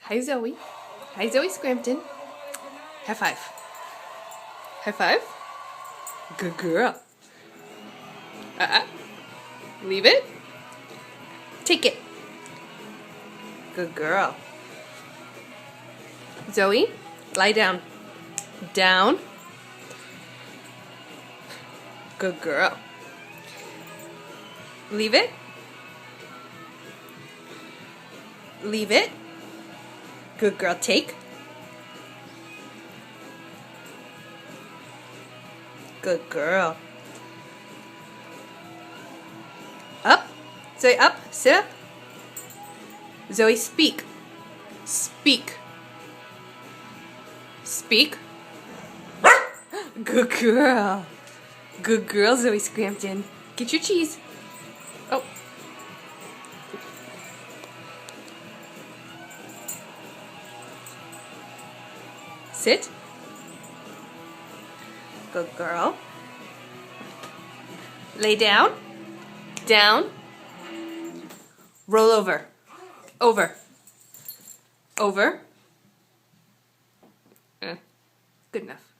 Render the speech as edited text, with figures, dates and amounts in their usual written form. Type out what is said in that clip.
Hi, Zoe. Hi, Zoe Scrampton. High five. High five. Good girl. Leave it. Take it. Good girl. Zoe, lie down. Down. Good girl. Leave it. Leave it. Good girl. Take. Good girl. Up. Zoe, up. Sit up. Zoe, speak. Speak. Speak. Good girl. Good girl, Zoe Scrampton. Get your cheese. Oh. Sit. Good girl. Lay down. Down. Roll over. Over. Over. Good enough.